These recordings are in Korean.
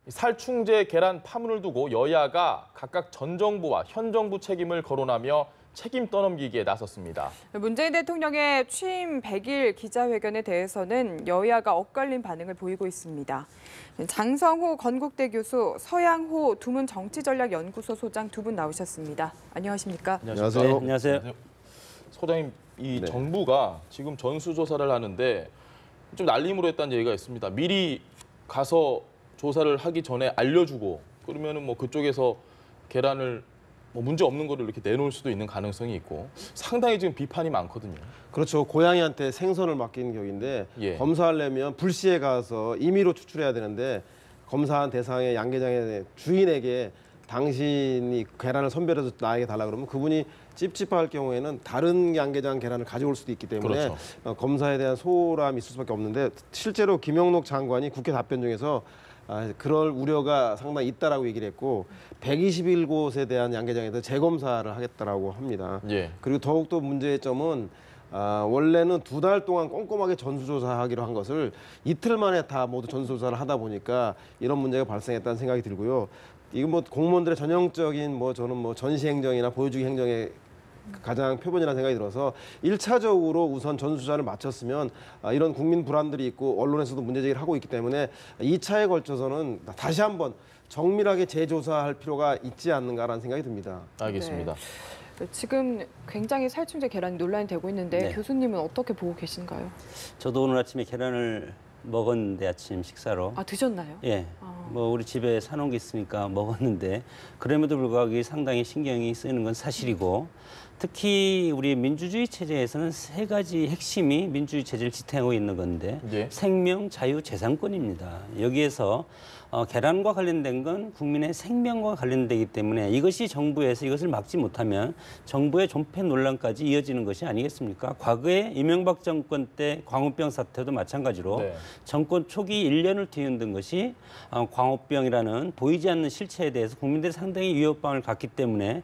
살충제 계란 파문을 두고 여야가 각각 전 정부와 현 정부 책임을 거론하며 책임 떠넘기기에 나섰습니다. 문재인 대통령의 취임 100일 기자회견에 대해서는 여야가 엇갈린 반응을 보이고 있습니다. 장성호 건국대 교수, 서양호 두문정치전략연구소 소장 두 분 나오셨습니다. 안녕하십니까? 안녕하세요. 네, 안녕하세요. 소장님, 이 정부가 지금 전수조사를 하는데 좀 날림으로 했다는 얘기가 있습니다. 미리 가서 조사를 하기 전에 알려주고 그러면은 뭐 그쪽에서 계란을 뭐 문제 없는 거를 이렇게 내놓을 수도 있는 가능성이 있고 상당히 지금 비판이 많거든요. 그렇죠. 고양이한테 생선을 맡기는 격인데 검사하려면 불시에 가서 임의로 추출해야 되는데 검사한 대상의 양계장의 주인에게 당신이 계란을 선별해서 나에게 달라 그러면 그분이 찝찝할 경우에는 다른 양계장 계란을 가져올 수도 있기 때문에 그렇죠. 검사에 대한 소홀함이 있을 수밖에 없는데 실제로 김영록 장관이 국회 답변 중에서 그럴 우려가 상당히 있다라고 얘기를 했고 121곳에 대한 양계장에서 재검사를 하겠다라고 합니다. 그리고 더욱더 문제의 점은 원래는 2달 동안 꼼꼼하게 전수조사하기로 한 것을 이틀 만에 다 모두 전수조사를 하다 보니까 이런 문제가 발생했다는 생각이 들고요. 이건 뭐 공무원들의 전형적인 저는 전시행정이나 보여주기 행정의 가장 표본이라는 생각이 들어서 1차적으로 우선 전수조사를 마쳤으면 이런 국민 불안들이 있고 언론에서도 문제제기를 하고 있기 때문에 2차에 걸쳐서는 다시 한번 정밀하게 재조사할 필요가 있지 않는가라는 생각이 듭니다. 알겠습니다. 네. 지금 굉장히 살충제 계란이 논란이 되고 있는데 교수님은 어떻게 보고 계신가요? 저도 오늘 아침에 계란을 먹었는데 아침 식사로. 드셨나요? 예. 뭐 우리 집에 사놓은 게 있으니까 먹었는데 그럼에도 불구하고 이게 상당히 신경이 쓰이는 건 사실이고 특히 우리 민주주의 체제에서는 3가지 핵심이 민주주의 체제를 지탱하고 있는 건데 생명, 자유, 재산권입니다. 여기에서 계란과 관련된 건 국민의 생명과 관련되기 때문에 이것이 정부에서 이것을 막지 못하면 정부의 존폐 논란까지 이어지는 것이 아니겠습니까? 과거에 이명박 정권 때 광우병 사태도 마찬가지로 정권 초기 1년을 뒤흔든 것이 광우병이라는 보이지 않는 실체에 대해서 국민들이 상당히 위협감을 갖기 때문에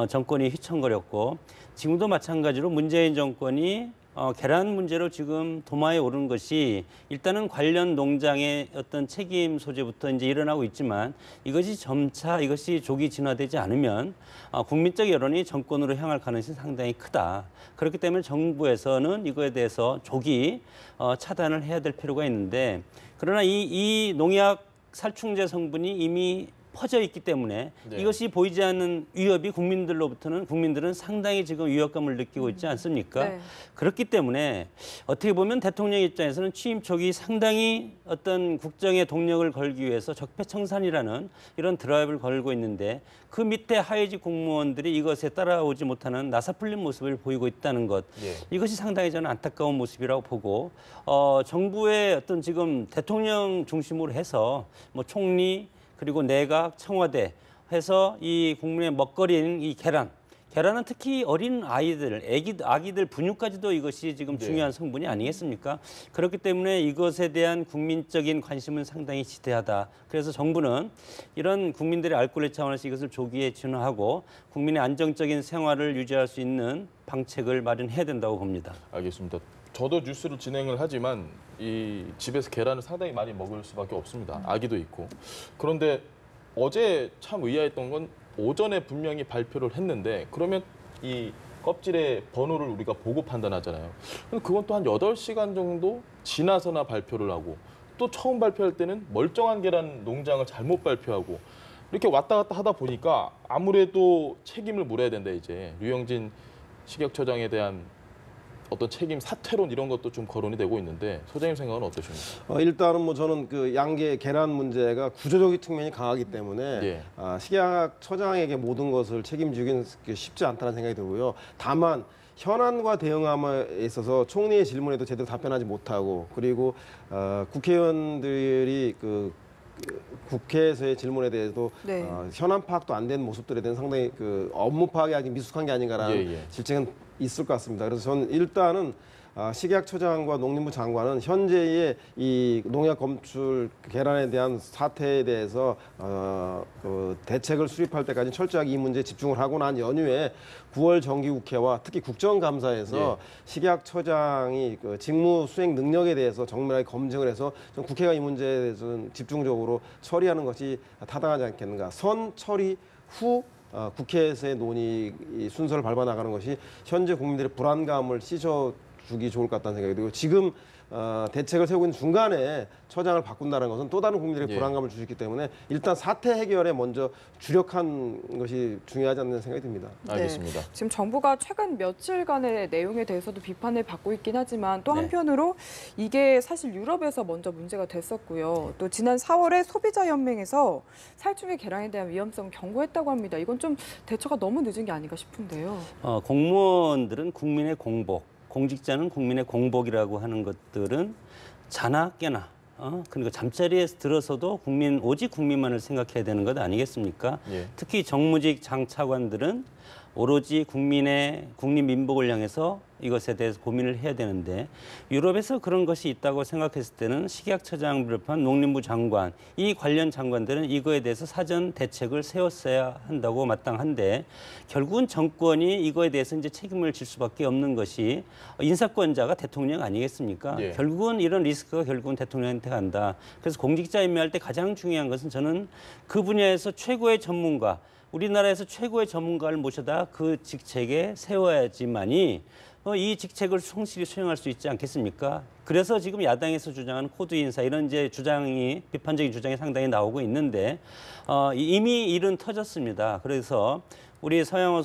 정권이 휘청거렸고 지금도 마찬가지로 문재인 정권이 계란 문제로 지금 도마에 오른 것이 일단은 관련 농장의 어떤 책임 소재부터 이제 일어나고 있지만 이것이 점차 이것이 조기 진화되지 않으면 국민적 여론이 정권으로 향할 가능성이 상당히 크다. 그렇기 때문에 정부에서는 이거에 대해서 조기 차단을 해야 될 필요가 있는데 그러나 이 농약 살충제 성분이 이미 퍼져 있기 때문에 이것이 보이지 않는 위협이 국민들은 상당히 지금 위협감을 느끼고 있지 않습니까? 그렇기 때문에 어떻게 보면 대통령 입장에서는 취임 초기 상당히 어떤 국정의 동력을 걸기 위해서 적폐청산이라는 이런 드라이브를 걸고 있는데 그 밑에 하위직 공무원들이 이것에 따라오지 못하는 나사풀린 모습을 보이고 있다는 것. 이것이 상당히 저는 안타까운 모습이라고 보고 정부의 어떤 지금 대통령 중심으로 해서 뭐 총리 그리고 내각, 청와대 해서 이 국민의 먹거리인 이 계란은 특히 어린 아기들 분유까지도 이것이 지금 중요한 성분이 아니겠습니까? 그렇기 때문에 이것에 대한 국민적인 관심은 상당히 지대하다. 그래서 정부는 이런 국민들의 알 권리 차원에서 이것을 조기에 진화하고 국민의 안정적인 생활을 유지할 수 있는 방책을 마련해야 된다고 봅니다. 알겠습니다. 저도 뉴스를 진행을 하지만 이 집에서 계란을 상당히 많이 먹을 수밖에 없습니다. 아기도 있고. 그런데 어제 참 의아했던 건 오전에 분명히 발표를 했는데 그러면 이 껍질의 번호를 우리가 보고 판단하잖아요. 근데 그건 또 한 8시간 정도 지나서나 발표를 하고 또 처음 발표할 때는 멀쩡한 계란 농장을 잘못 발표하고 이렇게 왔다 갔다 하다 보니까 아무래도 책임을 물어야 된다 이제. 류영진 식약처장에 대한 어떤 책임 사퇴론 이런 것도 좀 거론이 되고 있는데 소장님 생각은 어떠십니까? 일단은 저는 그 양계 계란 문제가 구조적인 측면이 강하기 때문에 식약처장에게 모든 것을 책임지기는 쉽지 않다는 생각이 들고요. 다만 현안과 대응함에 있어서 총리의 질문에도 제대로 답변하지 못하고 그리고 국회의원들이 국회에서의 질문에 대해서도 현안 파악도 안 된 모습들에 대한 상당히 업무 파악이 아직 미숙한 게 아닌가라는 질책은 있을 것 같습니다. 그래서 저는 일단은 식약처장과 농림부 장관은 현재의 이 농약 검출 계란에 대한 사태에 대해서 그 대책을 수립할 때까지 철저하게 이 문제에 집중을 하고 난 연휴에 9월 정기국회와 특히 국정감사에서 식약처장이 그 직무 수행 능력에 대해서 정밀하게 검증을 해서 좀 국회가 이 문제에 대해서는 집중적으로 처리하는 것이 타당하지 않겠는가. 선 처리 후 국회에서의 논의 순서를 밟아 나가는 것이 현재 국민들의 불안감을 씻어주기 좋을 것 같다는 생각이 들고 지금 대책을 세우고 있는 중간에 처장을 바꾼다는 것은 또 다른 국민들의 불안감을 주셨기 때문에 일단 사태 해결에 먼저 주력한 것이 중요하지 않는 생각이 듭니다. 알겠습니다. 네. 지금 정부가 최근 며칠간의 내용에 대해서도 비판을 받고 있긴 하지만 또 네. 한편으로 이게 사실 유럽에서 먼저 문제가 됐었고요. 또 지난 4월에 소비자연맹에서 살충의 계란에 대한 위험성 경고했다고 합니다. 이건 좀 대처가 너무 늦은 게 아닌가 싶은데요. 공무원들은 국민의 공복, 공직자는 국민의 공복이라고 하는 것들은 자나 깨나 그러니까 잠자리에 들어서도 오직 국민만을 생각해야 되는 것 아니겠습니까? 예. 특히 정무직 장차관들은 오로지 국민 민복을 향해서 이것에 대해서 고민을 해야 되는데 유럽에서 그런 것이 있다고 생각했을 때는 식약처장 비롯한 농림부 장관 이 관련 장관들은 이거에 대해서 사전 대책을 세웠어야 한다고 마땅한데 결국은 정권이 이거에 대해서 이제 책임을 질 수밖에 없는 것이 인사권자가 대통령 아니겠습니까? 예. 결국은 이런 리스크가 결국은 대통령한테 간다. 그래서 공직자 임명할 때 가장 중요한 것은 저는 그 분야에서 최고의 전문가 우리나라에서 최고의 전문가를 모셔다 그 직책에 세워야지만이 이 직책을 성실히 수행할 수 있지 않겠습니까? 그래서 지금 야당에서 주장하는 코드 인사 이런 이제 비판적인 주장이 상당히 나오고 있는데 이미 일은 터졌습니다. 그래서 우리 서양호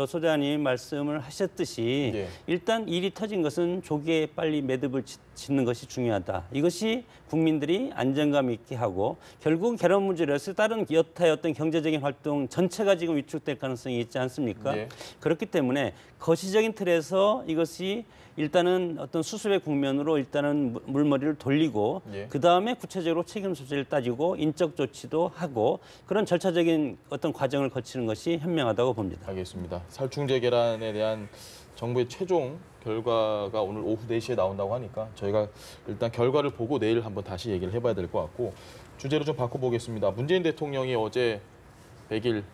소장님 말씀을 하셨듯이 예. 일단 일이 터진 것은 조기에 빨리 매듭을 짓는 것이 중요하다. 이것이 국민들이 안정감 있게 하고 결국 계란 문제로 해서 다른 여타의 어떤 경제적인 활동 전체가 지금 위축될 가능성이 있지 않습니까? 예. 그렇기 때문에 거시적인 틀에서 이것이 일단은 어떤 수습의 국면으로 일단은 물머리를 돌리고 예. 그다음에 구체적으로 책임 소재를 따지고 인적 조치도 하고 그런 절차적인 어떤 과정을 거치는 것이 현명하다고 봅니다. 알겠습니다. 살충제 계란에 대한 정부의 최종 결과가 오늘 오후 4시에 나온다고 하니까 저희가 일단 결과를 보고 내일 한번 다시 얘기를 해봐야 될 것 같고 주제를 좀 바꿔보겠습니다. 문재인 대통령이 어제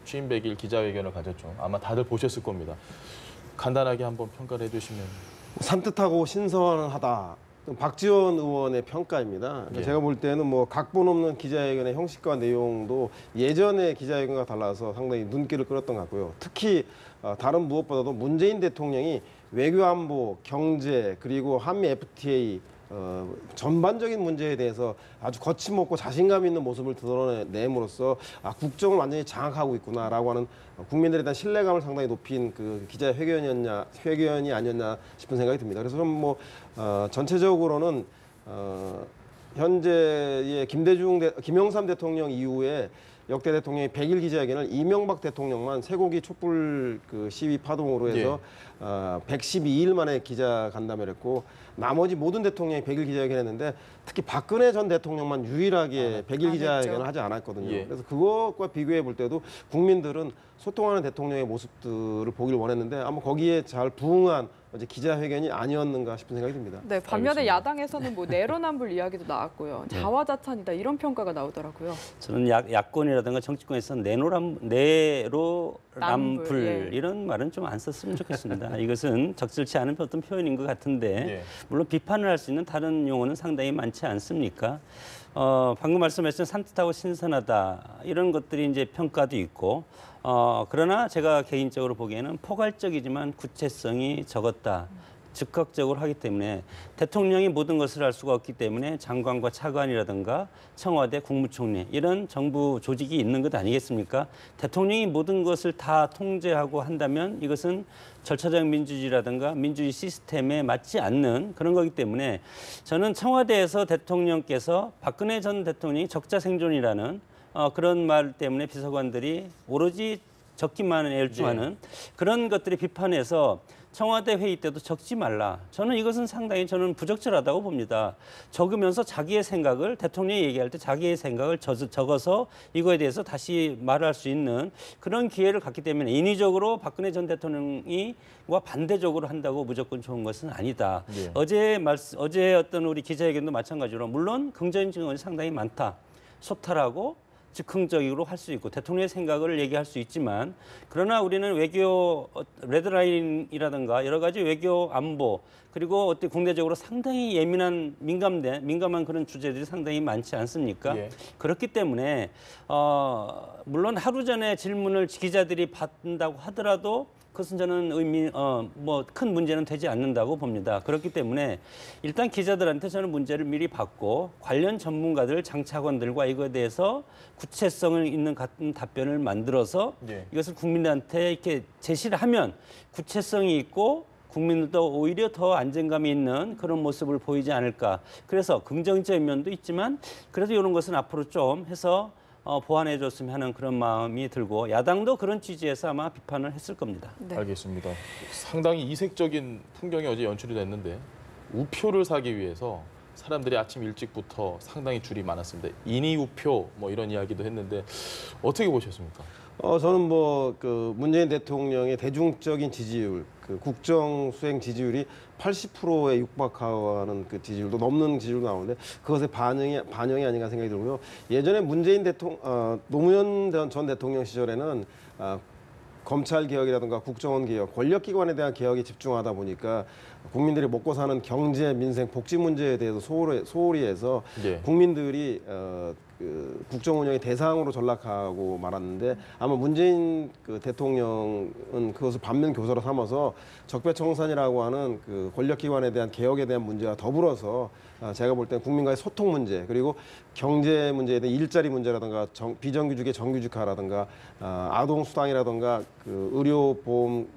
취임 100일 기자회견을 가졌죠. 아마 다들 보셨을 겁니다. 간단하게 한번 평가를 해주시면. 산뜻하고 신선하다. 박지원 의원의 평가입니다. 예. 제가 볼 때는 뭐 각본 없는 기자회견의 형식과 내용도 예전의 기자회견과 달라서 상당히 눈길을 끌었던 것 같고요. 특히 다른 무엇보다도 문재인 대통령이 외교안보, 경제 그리고 한미 FTA 전반적인 문제에 대해서 아주 거침없고 자신감 있는 모습을 드러내므로써 국정을 완전히 장악하고 있구나라고 하는 국민들에 대한 신뢰감을 상당히 높인 그 기자회견이 아니었나 싶은 생각이 듭니다. 그래서 좀 뭐 전체적으로는 현재의 김영삼 대통령 이후에 역대 대통령의 100일 기자회견을 이명박 대통령만 쇠고기 촛불 그 시위 파동으로 해서 112일 만에 기자 간담회를 했고 나머지 모든 대통령이 100일 기자회견을 했는데 특히 박근혜 전 대통령만 유일하게 100일 기자회견을 하지 않았거든요. 예. 그래서 그것과 비교해 볼 때도 국민들은 소통하는 대통령의 모습들을 보길 원했는데 아마 거기에 잘 부응한 어제 기자회견이 아니었는가 싶은 생각이 듭니다. 네, 반면에 알겠습니다. 야당에서는 뭐 내로남불 이야기도 나왔고요. 자화자찬이다 이런 평가가 나오더라고요. 저는 야권이라든가 정치권에서 내로남불 예. 이런 말은 좀 안 썼으면 좋겠습니다. 이것은 적절치 않은 어떤 표현인 것 같은데 예. 물론 비판을 할 수 있는 다른 용어는 상당히 많지 않습니까? 방금 말씀하신 산뜻하고 신선하다 이런 것들이 이제 평가도 있고 그러나 제가 개인적으로 보기에는 포괄적이지만 구체성이 적었다. 즉각적으로 하기 때문에 대통령이 모든 것을 할 수가 없기 때문에 장관과 차관이라든가 청와대 국무총리 이런 정부 조직이 있는 것 아니겠습니까? 대통령이 모든 것을 다 통제하고 한다면 이것은 절차적 민주주의라든가 민주주의 시스템에 맞지 않는 그런 거기 때문에 저는 청와대에서 대통령께서 박근혜 전 대통령이 적자생존이라는 그런 말 때문에 비서관들이 오로지 적기만 애를 중하는 그런 것들이 비판해서 청와대 회의 때도 적지 말라. 저는 이것은 상당히 저는 부적절하다고 봅니다. 적으면서 자기의 생각을 대통령이 얘기할 때 자기의 생각을 적어서 이거에 대해서 다시 말할 수 있는 그런 기회를 갖기 때문에 인위적으로 박근혜 전 대통령이와 반대적으로 한다고 무조건 좋은 것은 아니다. 예. 어제 어떤 우리 기자회견도 마찬가지로 물론 긍정적인 증언이 상당히 많다. 소탈하고 즉흥적으로 할 수 있고 대통령의 생각을 얘기할 수 있지만 그러나 우리는 외교 레드라인이라든가 여러 가지 외교 안보 그리고 어때 국내적으로 상당히 예민한 민감한 그런 주제들이 상당히 많지 않습니까? 예. 그렇기 때문에 물론 하루 전에 질문을 기자들이 받는다고 하더라도 그것은 저는 뭐 큰 문제는 되지 않는다고 봅니다. 그렇기 때문에 일단 기자들한테 저는 문제를 미리 받고 관련 전문가들, 장차관들과 이거에 대해서 구체성 있는 같은 답변을 만들어서 예. 이것을 국민들한테 이렇게 제시를 하면 구체성이 있고 국민들도 오히려 더 안정감이 있는 그런 모습을 보이지 않을까. 그래서 긍정적인 면도 있지만 그래도 이런 것은 앞으로 좀 해서 보완해 줬으면 하는 그런 마음이 들고 야당도 그런 취지에서 아마 비판을 했을 겁니다. 네. 알겠습니다. 상당히 이색적인 풍경이 어제 연출이 됐는데 우표를 사기 위해서 사람들이 아침 일찍부터 상당히 줄이 많았습니다. 인이 우표 뭐 이런 이야기도 했는데 어떻게 보셨습니까? 저는 뭐 그 문재인 대통령의 대중적인 지지율, 그 국정 수행 지지율이 80%에 육박하는 그 지지율도 넘는 지지율도 나오는데 그것의 반영이 아닌가 생각이 들고요. 예전에 문재인 노무현 전 대통령 시절에는 검찰 개혁이라든가 국정원 개혁, 권력기관에 대한 개혁에 집중하다 보니까 국민들이 먹고 사는 경제, 민생, 복지 문제에 대해서 소홀히 해서 예. 국민들이 그 국정 운영의 대상으로 전락하고 말았는데 아마 문재인 그 대통령은 그것을 반면 교사로 삼아서 적폐청산이라고 하는 그 권력기관에 대한 개혁에 대한 문제와 더불어서 제가 볼 때 국민과의 소통 문제 그리고 경제 문제에 대한 일자리 문제라든가 비정규직의 정규직화라든가 아동 수당이라든가 그 의료보험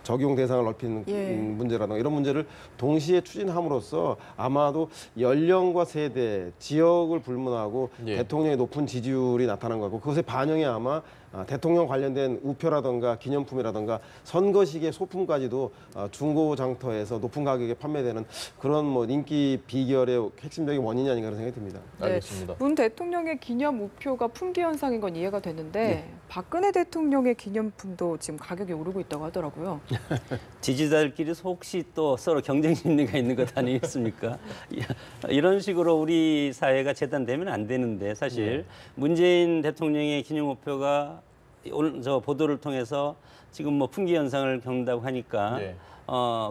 적용 대상을 넓히는 문제라든가 이런 문제를 동시에 추진함으로써 아마도 연령과 세대, 지역을 불문하고 예. 대통령의 높은 지지율이 나타난 것 같고 그것의 반영이 아마 대통령 관련된 우표라든가 기념품이라든가 선거 시기의 소품까지도 중고장터에서 높은 가격에 판매되는 그런 뭐 인기 비결의 핵심적인 원인이 아닌가 그런 생각이 듭니다. 네. 알겠습니다. 문 대통령의 기념 우표가 품귀 현상인 건 이해가 되는데 박근혜 대통령의 기념품도 지금 가격이 오르고 있다고 하더라고요. 지지자들끼리 혹시 또 서로 경쟁 심리가 있는 것 아니겠습니까? 이런 식으로 우리 사회가 재단되면 안 되는데 사실 문재인 대통령의 기념우표가 오늘 저 보도를 통해서 지금 뭐 품귀 현상을 겪는다고 하니까 예.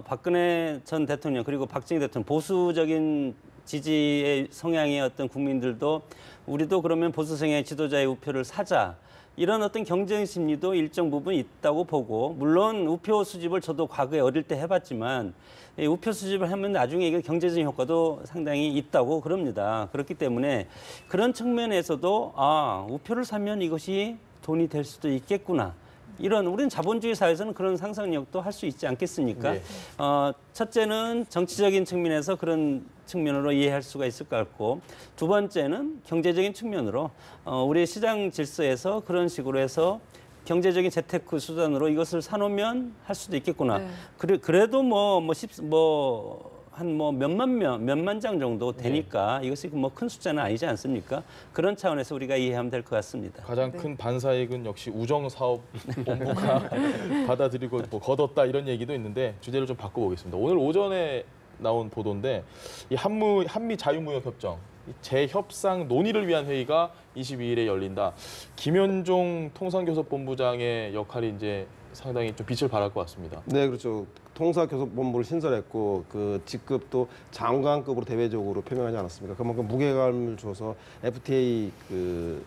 박근혜 전 대통령 그리고 박정희 대통령 보수적인 지지의 성향의 어떤 국민들도 우리도 그러면 보수 성향의 지도자의 우표를 사자. 이런 어떤 경쟁 심리도 일정 부분 있다고 보고 물론 우표 수집을 저도 과거에 어릴 때 해봤지만 우표 수집을 하면 나중에 이게 경제적인 효과도 상당히 있다고 그럽니다. 그렇기 때문에 그런 측면에서도 우표를 사면 이것이 돈이 될 수도 있겠구나. 이런 우리는 자본주의 사회에서는 그런 상상력도 할 수 있지 않겠습니까? 네. 첫째는 정치적인 측면에서 그런 측면으로 이해할 수가 있을 것 같고 두 번째는 경제적인 측면으로 우리의 시장 질서에서 그런 식으로 해서 경제적인 재테크 수단으로 이것을 사놓으면 할 수도 있겠구나. 네. 그래도 한 몇만 장 정도 되니까 이것이 뭐 큰 숫자는 아니지 않습니까? 그런 차원에서 우리가 이해하면 될 것 같습니다. 가장 큰 반사익은 역시 우정사업본부가 받아들이고 뭐 거뒀다 이런 얘기도 있는데 주제를 좀 바꿔보겠습니다. 오늘 오전에 나온 보도인데 이 한미 자유무역협정 재협상 논의를 위한 회의가 22일에 열린다. 김현종 통상교섭본부장의 역할이 이제 상당히 좀 빛을 발할 것 같습니다. 네, 그렇죠. 통사교섭본부를 신설했고 그 직급도 장관급으로 대외적으로 표명하지 않았습니까? 그만큼 무게감을 줘서 FTA 그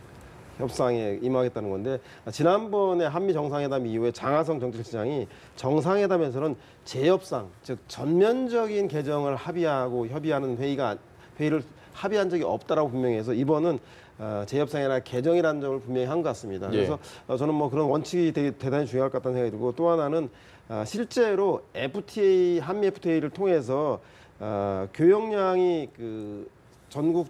협상에 임하겠다는 건데 지난번에 한미 정상회담 이후에 장하성 정책실장이 정상회담에서는 재협상, 즉 전면적인 개정을 협의하는 회의를 합의한 적이 없다라고 분명히 해서 이번은 재협상이나 개정이라는 점을 분명히 한 것 같습니다. 예. 그래서 저는 뭐 그런 원칙이 대단히 중요할 것 같다는 생각이 들고 또 하나는 실제로 한미 FTA를 통해서 교역량이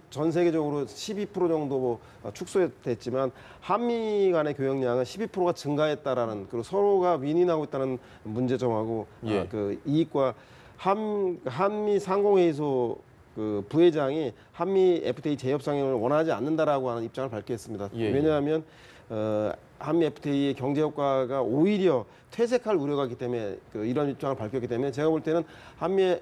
전 세계적으로 12% 정도 축소됐지만 한미 간의 교역량은 12%가 증가했다라는 그리고 서로가 윈윈하고 있다는 문제점하고 예. 그 이익과 한미 상공회의소 그 부회장이 한미 FTA 재협상을 원하지 않는다라고 하는 입장을 밝혔습니다. 예, 예. 왜냐하면 한미 FTA의 경제 효과가 오히려 퇴색할 우려가 있기 때문에 이런 입장을 밝혔기 때문에 제가 볼 때는 한미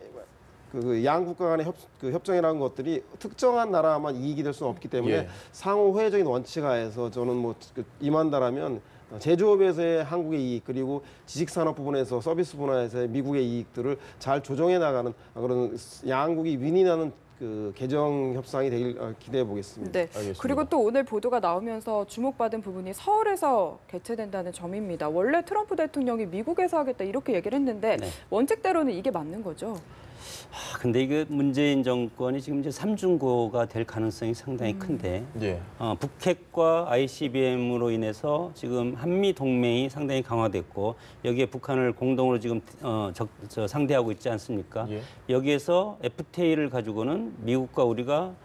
그 양 국가 간의 협정이라는 것들이 특정한 나라만 이익이 될 수는 없기 때문에 예. 상호 회의적인 원칙하에서 저는 뭐 임한다라면 제조업에서의 한국의 이익 그리고 지식산업 부분에서 서비스 분야에서의 미국의 이익들을 잘 조정해 나가는 그런 양국이 윈윈하는 그 개정 협상이 되길 기대해 보겠습니다. 네. 알겠습니다. 그리고 또 오늘 보도가 나오면서 주목받은 부분이 서울에서 개최된다는 점입니다. 원래 트럼프 대통령이 미국에서 하겠다 이렇게 얘기를 했는데 네. 원칙대로는 이게 맞는 거죠? 근데 이게 문재인 정권이 지금 이제 삼중고가 될 가능성이 상당히 큰데 예. 북핵과 ICBM으로 인해서 지금 한미 동맹이 상당히 강화됐고 여기에 북한을 공동으로 지금 상대하고 있지 않습니까? 예. 여기에서 FTA를 가지고는 미국과 우리가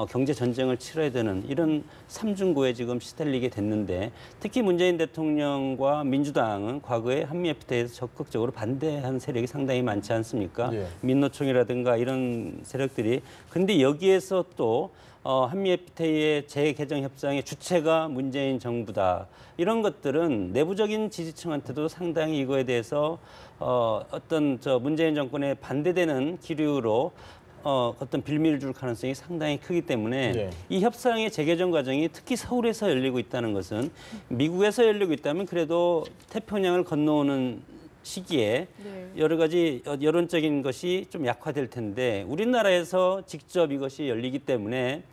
경제 전쟁을 치러야 되는 이런 삼중고에 지금 시달리게 됐는데 특히 문재인 대통령과 민주당은 과거에 한미 FTA에서 적극적으로 반대한 세력이 상당히 많지 않습니까? 예. 민노총이라든가 이런 세력들이. 근데 여기에서 또 한미 FTA의 재개정 협상의 주체가 문재인 정부다. 이런 것들은 내부적인 지지층한테도 상당히 이거에 대해서 어떤 문재인 정권에 반대되는 기류로 어떤 빌미를 줄 가능성이 상당히 크기 때문에 네. 이 협상의 재개정 과정이 특히 서울에서 열리고 있다는 것은 미국에서 열리고 있다면 그래도 태평양을 건너오는 시기에 네. 여러 가지 여론적인 것이 좀 약화될 텐데 우리나라에서 직접 이것이 열리기 때문에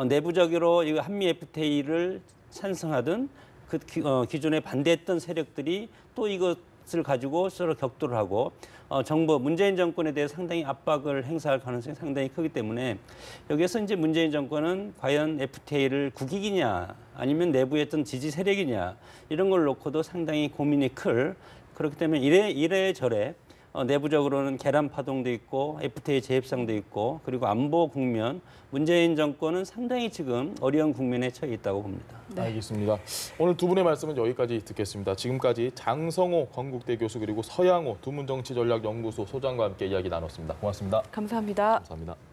내부적으로 이 한미 FTA를 찬성하던 그 기존에 반대했던 세력들이 또 이것을 가지고 서로 격돌을 하고 정부 문재인 정권에 대해 상당히 압박을 행사할 가능성이 상당히 크기 때문에 여기에서 이제 문재인 정권은 과연 FTA를 국익이냐 아니면 내부의 어떤 지지 세력이냐 이런 걸 놓고도 상당히 고민이 클 그렇기 때문에 이래저래 내부적으로는 계란 파동도 있고 FTA 재협상도 있고 그리고 안보 국면 문재인 정권은 상당히 지금 어려운 국면에 처해 있다고 봅니다. 네. 알겠습니다. 오늘 두 분의 말씀은 여기까지 듣겠습니다. 지금까지 장성호 건국대 교수 그리고 서양호 두문정치전략연구소 소장과 함께 이야기 나눴습니다. 고맙습니다. 감사합니다. 감사합니다.